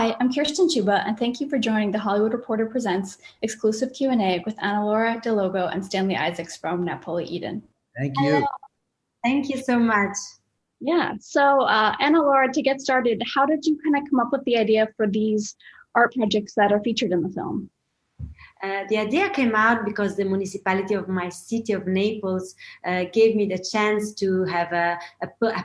Hi, I'm Kirsten Chuba, and thank you for joining the Hollywood Reporter Presents exclusive Q&A with Annalaura di Luggo and Stanley Isaacs from Napoli, Eden. Thank you. Hello. Thank you so much. Yeah, so Annalaura, to get started, how did you kind of come up with the idea for these art projects that are featured in the film? The idea came out because the municipality of my city of Naples gave me the chance to have a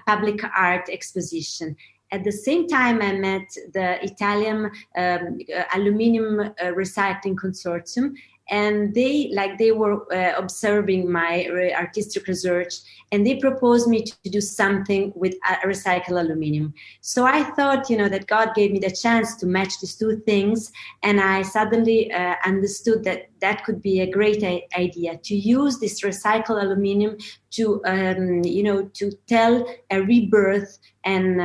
public art exposition. At the same time, I met the Italian Aluminium Recycling Consortium, and they were observing my artistic research, and they proposed me to do something with recycled aluminum. So I thought, that God gave me the chance to match these two things, and I suddenly understood that could be a great idea to use this recycled aluminum to, to tell a rebirth and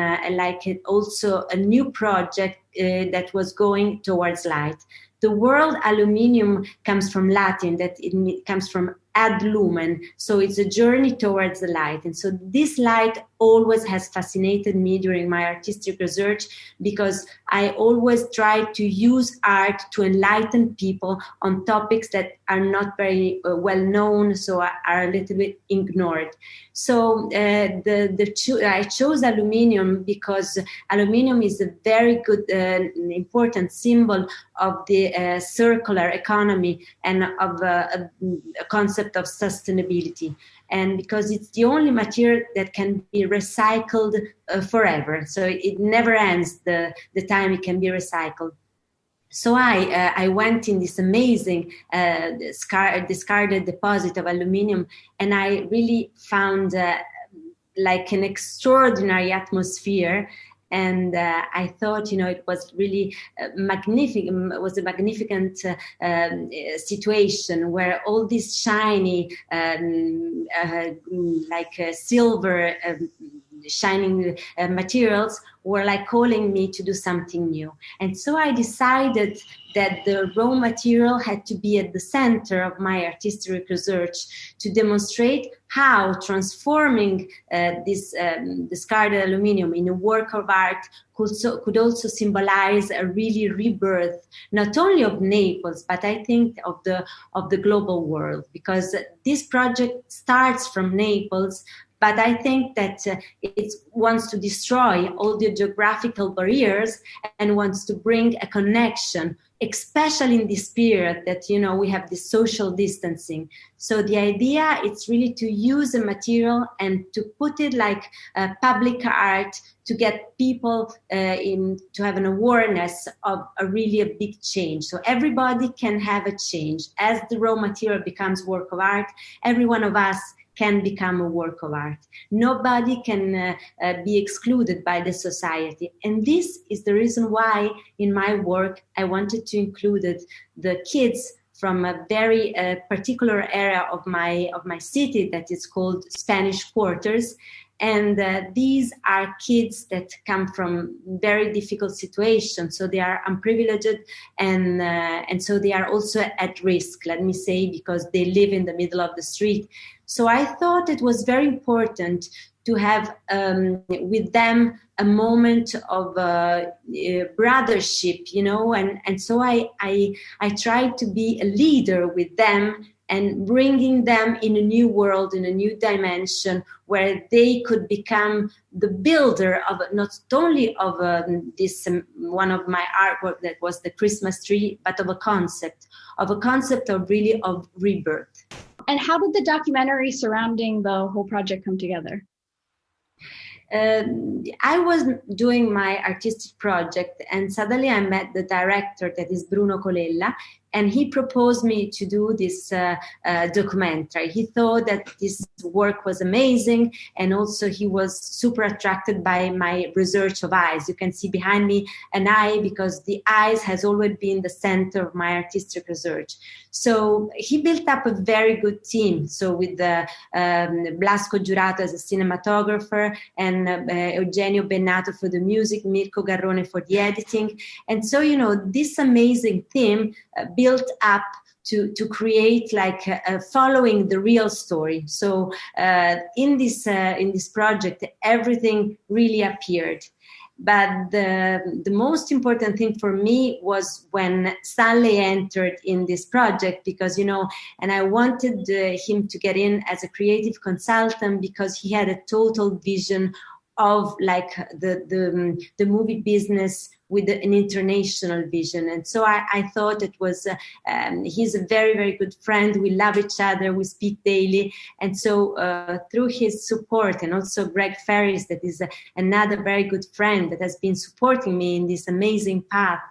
also a new project that was going towards light. The word aluminium comes from Latin, that it comes from ad lumen, so it's a journey towards the light. And so this light always has fascinated me during my artistic research, because I always try to use art to enlighten people on topics that are not very well known, so are a little bit ignored. So I chose aluminium because aluminium is a very good, important symbol of the circular economy and of a concept of sustainability, and because it's the only material that can be recycled forever, so it never ends the time it can be recycled. So I went in this amazing discarded deposit of aluminium, and I really found an extraordinary atmosphere. And I thought, it was really magnificent. It was a magnificent situation where all these shiny, silver, shining materials were calling me to do something new. And so I decided that the raw material had to be at the center of my artistic research to demonstrate how transforming this discarded aluminum in a work of art could also symbolize a really rebirth, not only of Naples, but I think of the global world, because this project starts from Naples. But I think that it wants to destroy all the geographical barriers and wants to bring a connection, especially in this period that, we have this social distancing. So the idea is really to use a material and to put it like public art to get people to have an awareness of a big change. So everybody can have a change. As the raw material becomes work of art, every one of us can become a work of art. Nobody can be excluded by the society. And this is the reason why in my work I wanted to include the kids from a very particular area of my city that is called Spanish Quarters. And these are kids that come from very difficult situations. So they are unprivileged and so they are also at risk, let me say, because they live in the middle of the street. So I thought it was very important to have with them a moment of brothership, and so I tried to be a leader with them and bringing them in a new world, in a new dimension, where they could become the builder of not only of this one of my artwork that was the Christmas tree, but of a concept of rebirth. And how did the documentary surrounding the whole project come together? I was doing my artistic project, and suddenly I met the director, that is Bruno Colella, and he proposed me to do this documentary. He thought that this work was amazing, and also he was super attracted by my research of eyes. You can see behind me an eye, because the eyes has always been the center of my artistic research. So he built up a very good team. So with Blasco Giurato as a cinematographer, and Eugenio Bennato for the music, Mirko Garrone for the editing. And so, this amazing team built up to create following the real story. So in this project, everything really appeared. But the most important thing for me was when Stanley entered in this project, because, and I wanted him to get in as a creative consultant because he had a total vision of like the movie business with an international vision. And so I thought it was, he's a very, very good friend. We love each other. We speak daily. And so through his support, and also Greg Ferris, that is another very good friend that has been supporting me in this amazing path,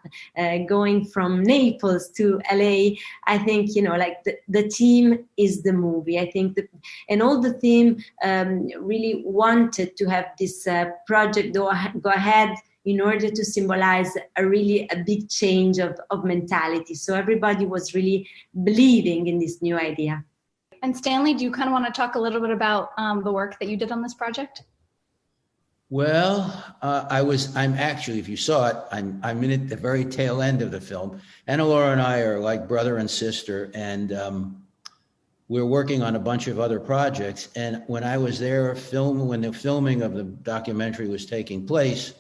going from Naples to LA, I think, like the team is the movie. I think and all the team really wanted to have this project go ahead in order to symbolize a big change of mentality. So everybody was really believing in this new idea. And Stanley, do you kind of want to talk a little bit about the work that you did on this project? Well, I'm actually, if you saw it, I'm in at the very tail end of the film. Annalaura and I are like brother and sister, and we're working on a bunch of other projects. And when I was there when the filming of the documentary was taking place,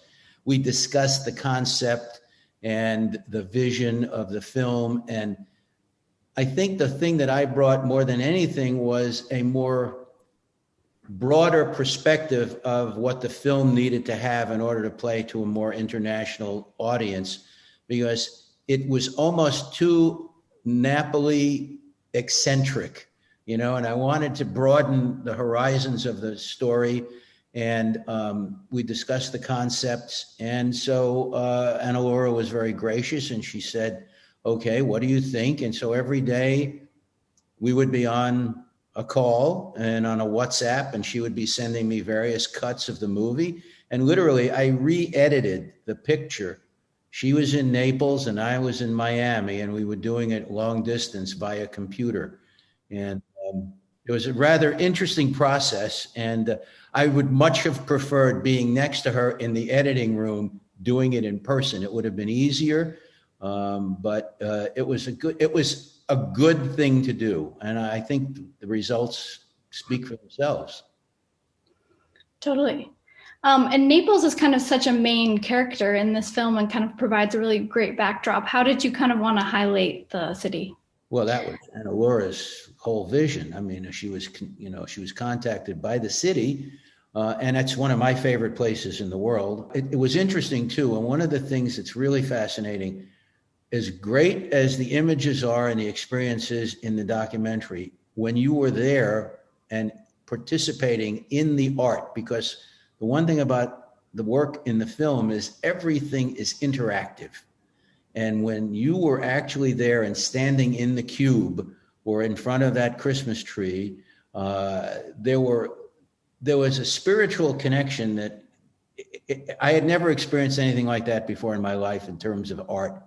we discussed the concept and the vision of the film. And I think the thing that I brought more than anything was a more broader perspective of what the film needed to have in order to play to a more international audience, because it was almost too Napoli eccentric, and I wanted to broaden the horizons of the story. And we discussed the concepts. And so Annalaura was very gracious, and she said, okay, what do you think? And so every day we would be on a call and on a WhatsApp, and she would be sending me various cuts of the movie. And literally, I re-edited the picture. She was in Naples and I was in Miami, and we were doing it long distance via computer. And it was a rather interesting process. And I would much have preferred being next to her in the editing room, doing it in person. It would have been easier, but it was a good thing to do. And I think the results speak for themselves. Totally. And Naples is kind of such a main character in this film and kind of provides a really great backdrop. How did you kind of want to highlight the city? Well, that was Annalaura's whole vision. I mean, she was contacted by the city, and that's one of my favorite places in the world. It was interesting too, and one of the things that's really fascinating, as great as the images are and the experiences in the documentary, when you were there and participating in the art, because the one thing about the work in the film is everything is interactive. And when you were actually there and standing in the cube or in front of that Christmas tree, there was a spiritual connection that I had never experienced anything like that before in my life in terms of art.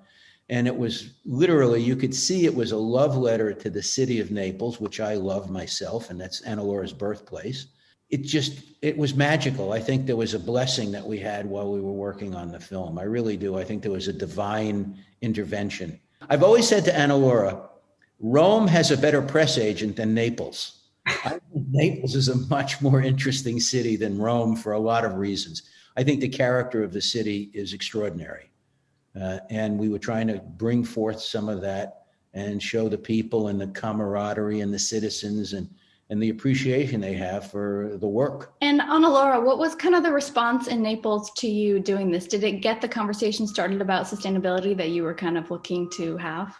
And it was literally, you could see it was a love letter to the city of Naples, which I love myself, and that's Annalaura's birthplace. It was magical. I think there was a blessing that we had while we were working on the film. I really do. I think there was a divine intervention. I've always said to Annalaura, Rome has a better press agent than Naples. I think Naples is a much more interesting city than Rome for a lot of reasons. I think the character of the city is extraordinary. And we were trying to bring forth some of that and show the people and the camaraderie and the citizens and the appreciation they have for the work. And Annalaura, what was kind of the response in Naples to you doing this? Did it get the conversation started about sustainability that you were kind of looking to have?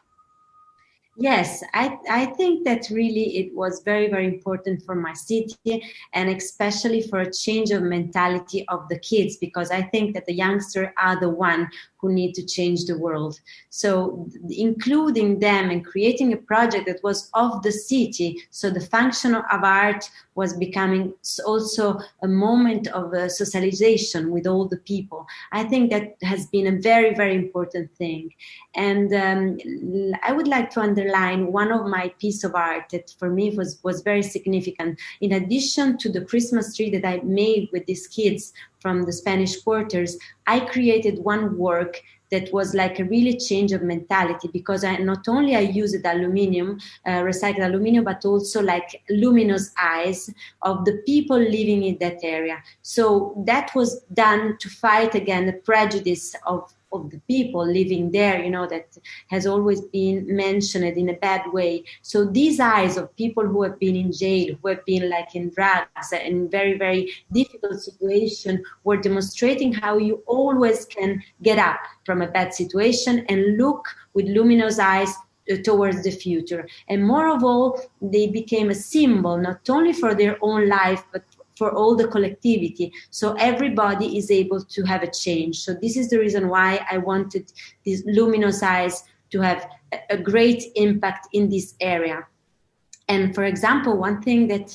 Yes, I think that really it was very, very important for my city, and especially for a change of mentality of the kids, because I think that the youngsters are the one who need to change the world. So including them and creating a project that was of the city, so the function of art was becoming also a moment of socialization with all the people. I think that has been a very, very important thing. And I would like to underline one of my piece of art that for me was very significant. In addition to the Christmas tree that I made with these kids from the Spanish quarters, I created one work that was like a really change of mentality, because I used aluminum, recycled aluminum, but also like luminous eyes of the people living in that area. So that was done to fight against the prejudice of the people living there, that has always been mentioned in a bad way. So these eyes of people who have been in jail, who have been like in drugs, in very, very difficult situation, were demonstrating how you always can get up from a bad situation and look with luminous eyes towards the future. And more of all, they became a symbol, not only for their own life, but for all the collectivity. So everybody is able to have a change. So this is the reason why I wanted these luminous eyes to have a great impact in this area. And for example, one thing that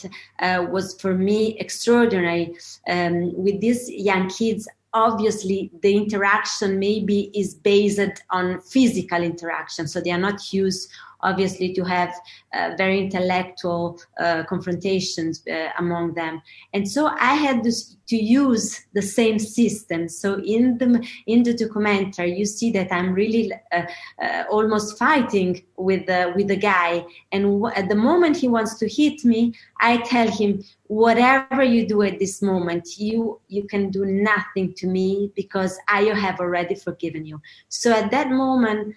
was for me extraordinary with these young kids, obviously the interaction maybe is based on physical interaction. So they are not used, obviously, to have very intellectual confrontations among them. And so I had to use the same system. So in the documentary, you see that I'm really almost fighting with the guy. And at the moment he wants to hit me, I tell him, whatever you do at this moment, you can do nothing to me, because I have already forgiven you. So at that moment,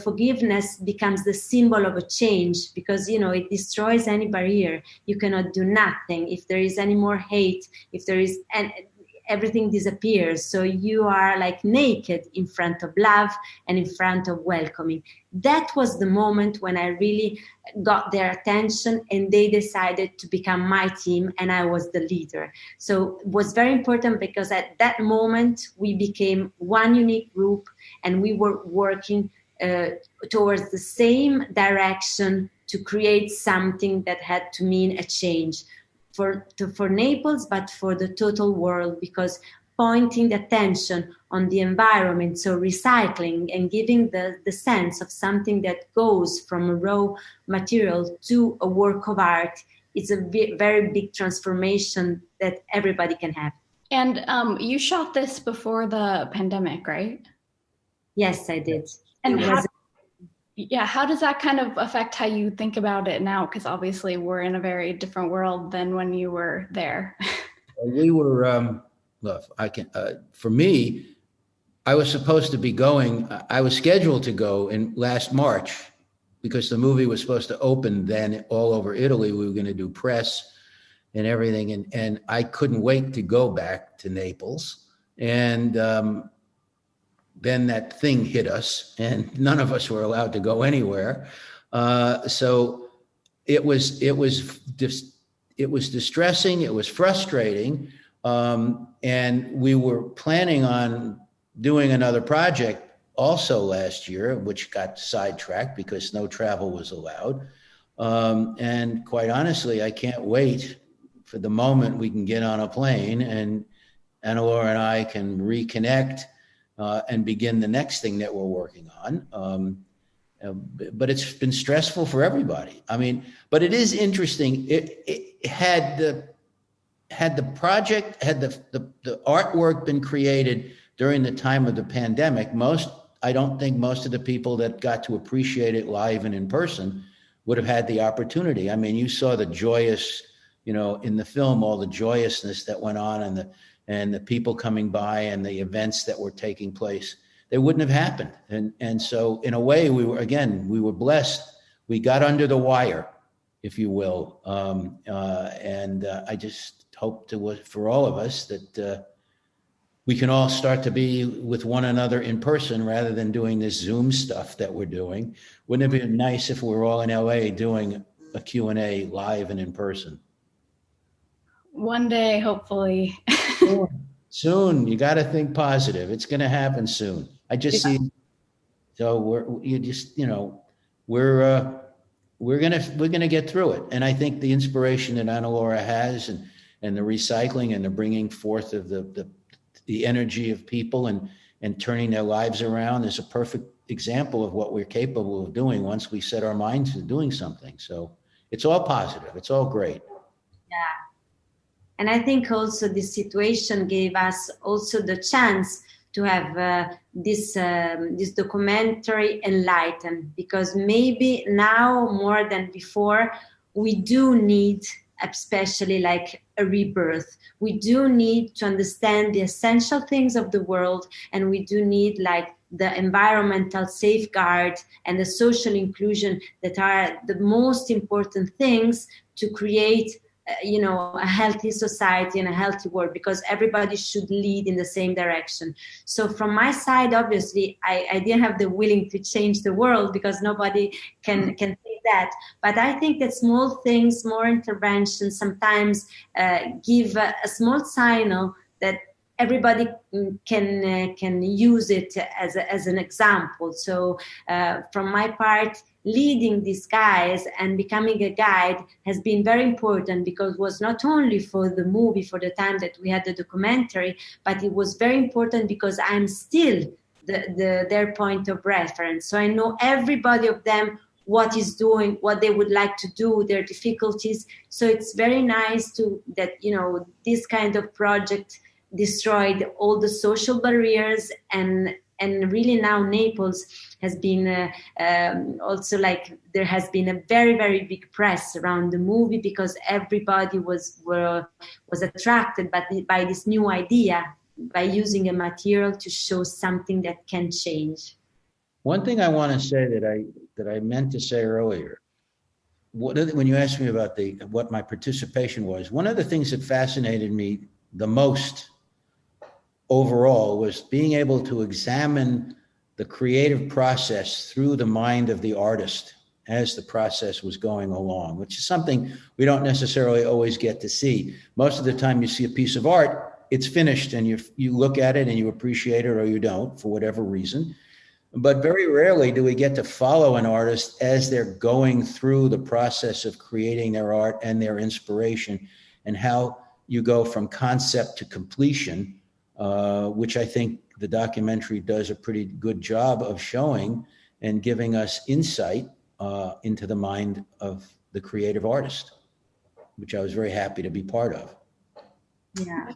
forgiveness becomes the symbol of a change, because it destroys any barrier. You cannot do nothing if there is any more hate, if there is, and everything disappears. So you are like naked in front of love and in front of welcoming. That was the moment when I really got their attention, and they decided to become my team, and I was the leader. So it was very important, because at that moment we became one unique group, and we were working towards the same direction to create something that had to mean a change for Naples, but for the total world, because pointing the attention on the environment, so recycling and giving the sense of something that goes from a raw material to a work of art, it's a very big transformation that everybody can have. And you shot this before the pandemic, right? Yes, I did. And how does that kind of affect how you think about it now? Because obviously we're in a very different world than when you were there. We were, for me, I was supposed to be going, I was scheduled to go in last March, because the movie was supposed to open then all over Italy. We were going to do press and everything. And I couldn't wait to go back to Naples. And then that thing hit us, and none of us were allowed to go anywhere. So it was distressing. It was frustrating. And we were planning on doing another project also last year, which got sidetracked because no travel was allowed. And quite honestly, I can't wait for the moment we can get on a plane and Annalaura and I can reconnect and begin the next thing that we're working on. But it's been stressful for everybody. I mean, but it is interesting. It had the project, had the artwork been created during the time of the pandemic, I don't think most of the people that got to appreciate it live and in person would have had the opportunity. I mean, you saw the joyous, in the film, all the joyousness that went on and the people coming by and the events that were taking place. They wouldn't have happened. And so in a way, we were blessed. We got under the wire, if you will. And I just hope for all of us that we can all start to be with one another in person rather than doing this Zoom stuff that we're doing. Wouldn't it be nice if we were all in LA doing a Q&A live and in person? One day, hopefully. Soon. You got to think positive. It's going to happen soon. I just see. So we're gonna get through it. And I think the inspiration that Annalaura has and the recycling and the bringing forth of the energy of people and turning their lives around is a perfect example of what we're capable of doing once we set our minds to doing something. So it's all positive. It's all great. Yeah. And I think also this situation gave us also the chance to have this documentary enlightened, because maybe now more than before, we do need, especially like a rebirth. We do need to understand the essential things of the world, and we do need like the environmental safeguard and the social inclusion that are the most important things to create a healthy society and a healthy world, because everybody should lead in the same direction. So from my side, obviously, I didn't have the willing to change the world, because nobody can say that. But I think that small things, more interventions, sometimes give a small signal that everybody can use it as an example. So from my part, leading these guys and becoming a guide has been very important, because it was not only for the movie, for the time that we had the documentary, but it was very important because I'm still their point of reference. So I know everybody of them, what is doing, what they would like to do, their difficulties. So it's very nice that this kind of project destroyed all the social barriers, and really now Naples has been also like, there has been a very, very big press around the movie, because everybody was attracted by this new idea, by using a material to show something that can change. One thing I want to say that I meant to say earlier, when you asked me about what my participation was, one of the things that fascinated me the most overall was being able to examine the creative process through the mind of the artist as the process was going along, which is something we don't necessarily always get to see. Most of the time you see a piece of art, it's finished, and you look at it and you appreciate it, or you don't, for whatever reason. But very rarely do we get to follow an artist as they're going through the process of creating their art and their inspiration, and how you go from concept to completion, which I think the documentary does a pretty good job of showing and giving us insight into the mind of the creative artist, which I was very happy to be part of. Yeah.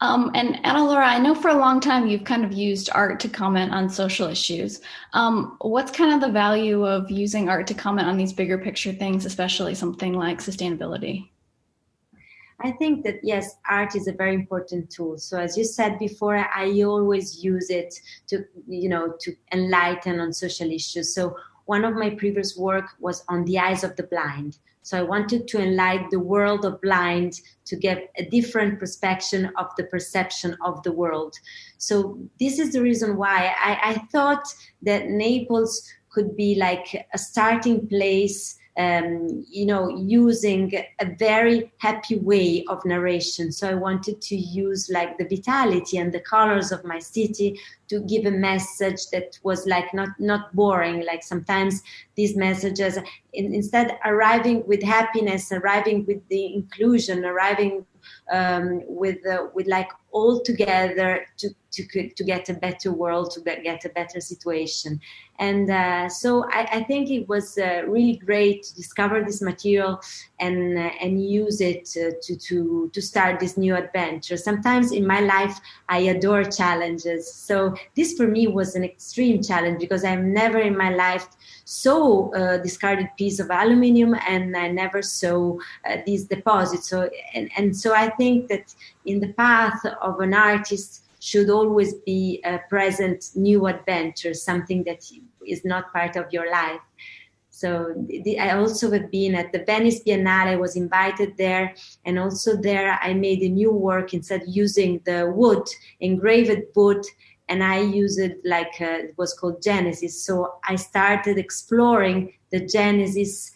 And Annalaura, I know for a long time you've kind of used art to comment on social issues. What's kind of the value of using art to comment on these bigger picture things, especially something like sustainability? I think that, yes, art is a very important tool. So as you said before, I always use it to enlighten on social issues. So one of my previous work was on the eyes of the blind. So I wanted to enlighten the world of blind to get a different perspective of the perception of the world. So this is the reason why I thought that Naples could be like a starting place, using a very happy way of narration. So I wanted to use like the vitality and the colors of my city to give a message that was like not boring. Like sometimes these messages, instead arriving with happiness, arriving with the inclusion, arriving with like all together to get a better world, to get a better situation. And so I think it was really great to discover this material and use it to start this new adventure. Sometimes in my life, I adore challenges. So this for me was an extreme challenge, because I've never in my life saw a discarded piece of aluminum, and I never saw these deposits. So so I think that in the path of an artist should always be present new adventures, something that is not part of your life. So I also have been at the Venice Biennale. I was invited there, and also there I made a new work, instead using the wood, engraved wood, and I used it like it was called Genesis. So I started exploring the Genesis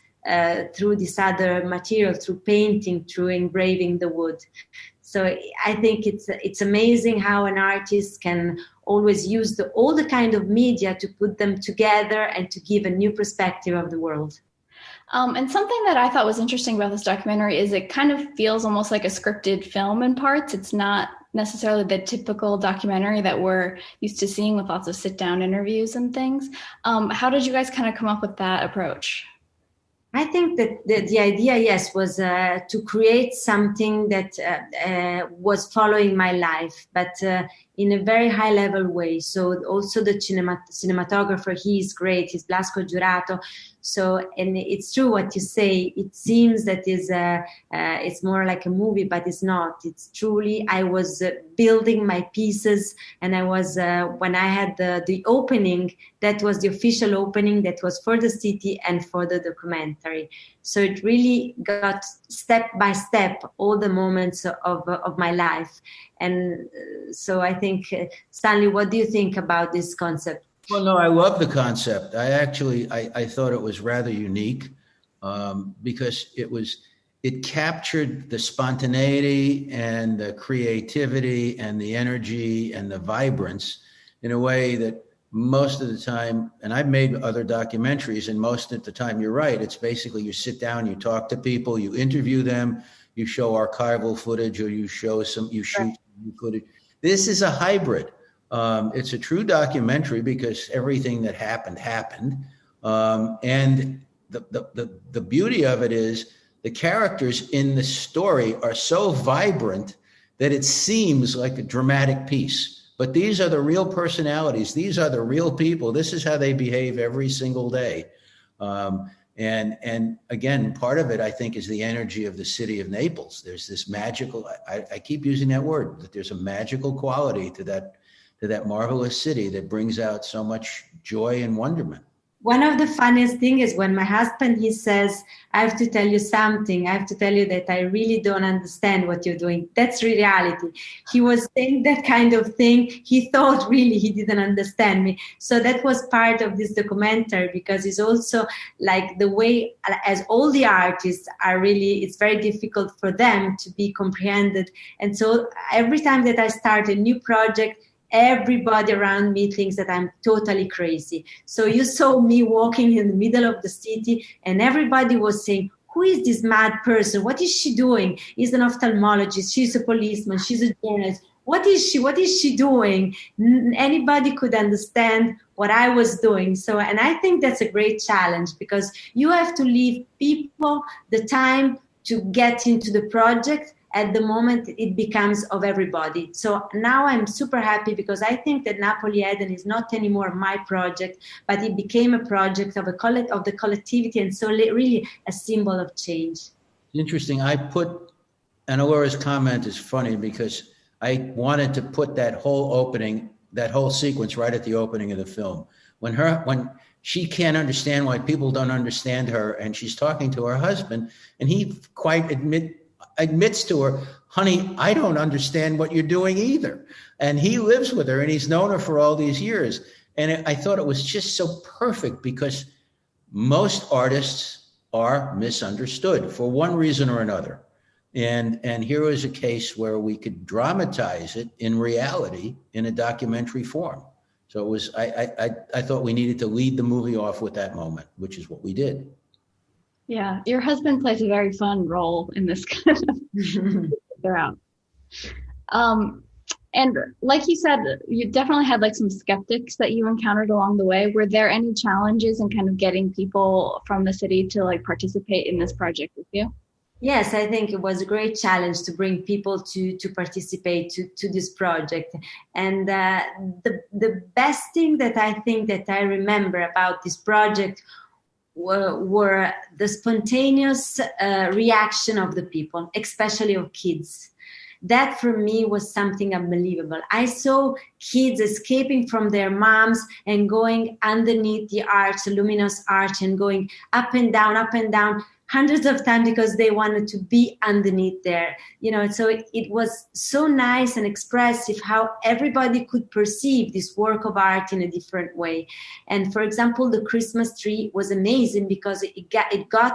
through this other material, through painting, through engraving the wood. So I think it's amazing how an artist can always use all the kind of media to put them together and to give a new perspective of the world. And something that I thought was interesting about this documentary is it kind of feels almost like a scripted film in parts. It's not necessarily the typical documentary that we're used to seeing with lots of sit-down interviews and things. How did you guys kind of come up with that approach? I think that the idea, yes, was to create something that was following my life, but in a very high level way. So also the cinematographer, he is great, he's Blasco Giurato. So, and it's true what you say, it seems that it's more like a movie, but it's not. It's truly, I was building my pieces, and I was, when I had the opening, that was the official opening, that was for the city and for the documentary. So it really got step by step all the moments of my life. And so I think, Stanley, what do you think about this concept? Well, no, I love the concept. I thought it was rather unique because it captured the spontaneity and the creativity and the energy and the vibrance in a way that most of the time, and I've made other documentaries, and most of the time, you're right. It's basically you sit down, you talk to people, you interview them, you show archival footage, or you shoot some footage. This is a hybrid. It's a true documentary because everything that happened. And the beauty of it is the characters in the story are so vibrant that it seems like a dramatic piece. But these are the real personalities. These are the real people. This is how they behave every single day. And again, part of it, I think, is the energy of the city of Naples. There's this magical, I keep using that word, that there's a magical quality to that marvelous city that brings out so much joy and wonderment. One of the funniest things is when my husband, he says, I have to tell you something. I have to tell you that I really don't understand what you're doing. That's reality. He was saying that kind of thing. He thought really he didn't understand me. So that was part of this documentary, because it's also like the way, as all the artists are really, it's very difficult for them to be comprehended. And so every time that I start a new project, everybody around me thinks that I'm totally crazy. So you saw me walking in the middle of the city, and everybody was saying, who is this mad person? What is she doing? She's an ophthalmologist. She's a policeman. She's a journalist. What is she? What is she doing? Anybody could understand what I was doing. So, and I think that's a great challenge, because you have to leave people the time to get into the project. At the moment, it becomes of everybody. So now I'm super happy, because I think that Napoli Eden is not anymore my project, but it became a project of the collectivity, and so really a symbol of change. Interesting. I put, Annalaura's comment is funny because I wanted to put that whole sequence right at the opening of the film. When she can't understand why people don't understand her, and she's talking to her husband, and he quite admits to her, honey, I don't understand what you're doing either. And he lives with her, and he's known her for all these years. And I thought it was just so perfect, because most artists are misunderstood for one reason or another. And here was a case where we could dramatize it in reality in a documentary form. So it was, I thought we needed to lead the movie off with that moment, which is what we did. Yeah, your husband plays a very fun role in this kind of throughout. And like you said, you definitely had like some skeptics that you encountered along the way. Were there any challenges in kind of getting people from the city to like participate in this project with you? Yes, I think it was a great challenge to bring people to participate to this project. And the best thing that I think that I remember about this project were the spontaneous reaction of the people, especially of kids. That for me was something unbelievable. I saw kids escaping from their moms and going underneath the arch, the luminous arch, and going up and down, hundreds of times, because they wanted to be underneath there. So it was so nice and expressive how everybody could perceive this work of art in a different way. And for example, the Christmas tree was amazing, because it got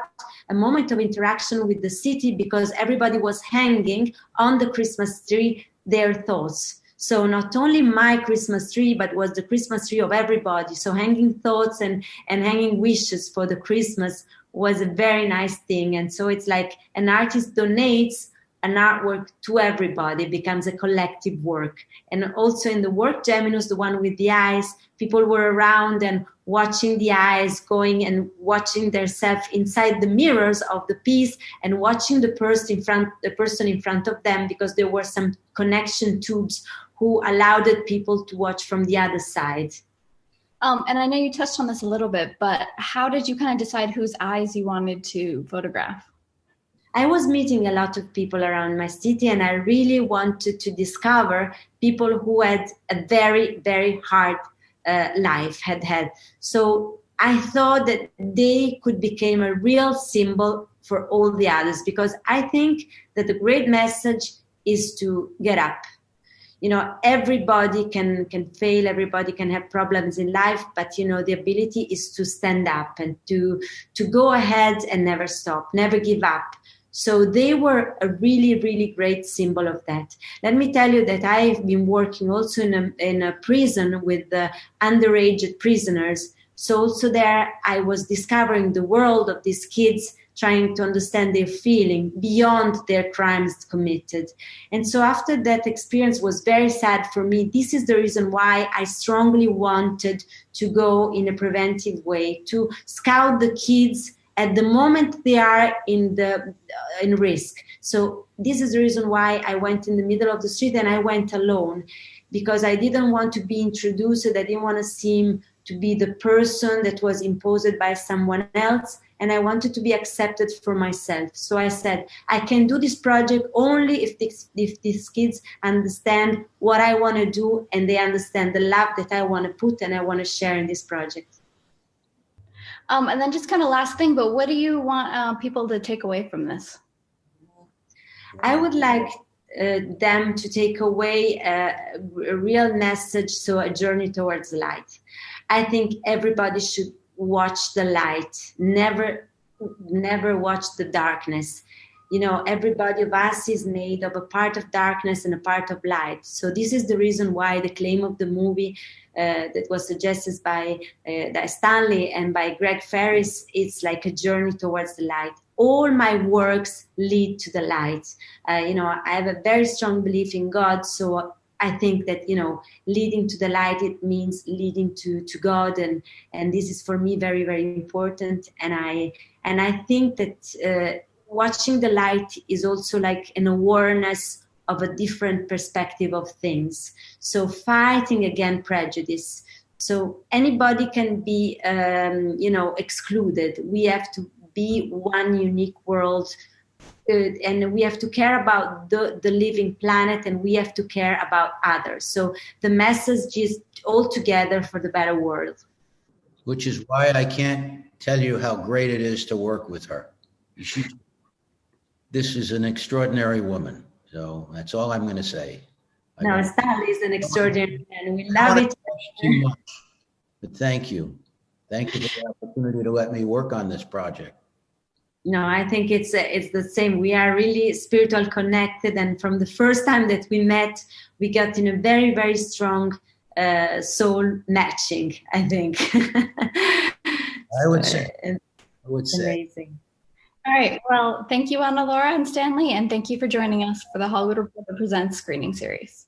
a moment of interaction with the city, because everybody was hanging on the Christmas tree their thoughts. So not only my Christmas tree, but was the Christmas tree of everybody. So hanging thoughts and hanging wishes for the Christmas was a very nice thing. And so it's like an artist donates an artwork to everybody, it becomes a collective work. And also in the work Geminus, the one with the eyes, people were around and watching the eyes going and watching themselves inside the mirrors of the piece, and watching the person in front of them, because there were some connection tubes who allowed people to watch from the other side. And I know you touched on this a little bit, but how did you kind of decide whose eyes you wanted to photograph? I was meeting a lot of people around my city, and I really wanted to discover people who had a very, very hard life had. So I thought that they could become a real symbol for all the others, because I think that the great message is to get up. Everybody can fail, everybody can have problems in life, but the ability is to stand up and to go ahead and never stop, never give up. So they were a really, really great symbol of that. Let me tell you that I've been working also in a prison with the underage prisoners. So also there I was discovering the world of these kids, trying to understand their feeling beyond their crimes committed. And so after that experience was very sad for me. This is the reason why I strongly wanted to go in a preventive way, to scout the kids at the moment they are in risk. So this is the reason why I went in the middle of the street, and I went alone, because I didn't want to be introduced. I didn't want to seem to be the person that was imposed by someone else, and I wanted to be accepted for myself. So I said, I can do this project only if these kids understand what I want to do, and they understand the love that I want to put and I want to share in this project. And then just kind of last thing, but what do you want people to take away from this? I would like them to take away a real message, so a journey towards light. I think everybody should watch the light, never watch the darkness. Everybody of us is made of a part of darkness and a part of light. So this is the reason why the claim of the movie that was suggested by Stanley and by Greg Ferris, it's like a journey towards the light. All my works lead to the light. I have a very strong belief in God, so I think that, leading to the light, it means leading to God. And this is for me very, very important. And I think that watching the light is also like an awareness of a different perspective of things. So fighting against prejudice. So anybody can be, excluded. We have to be one unique world. And we have to care about the living planet, and we have to care about others. So the message is all together for the better world. Which is why I can't tell you how great it is to work with her. This is an extraordinary woman. So that's all I'm going to say. No, Stanley is an extraordinary man. We love it. Too much, but thank you. Thank you for the opportunity to let me work on this project. No, I think it's the same. We are really spiritual connected, and from the first time that we met, we got in a very, very strong soul matching, I think. I would say. Amazing. All right. Well, thank you, Annalaura and Stanley, and thank you for joining us for the Hollywood Reporter Presents screening series.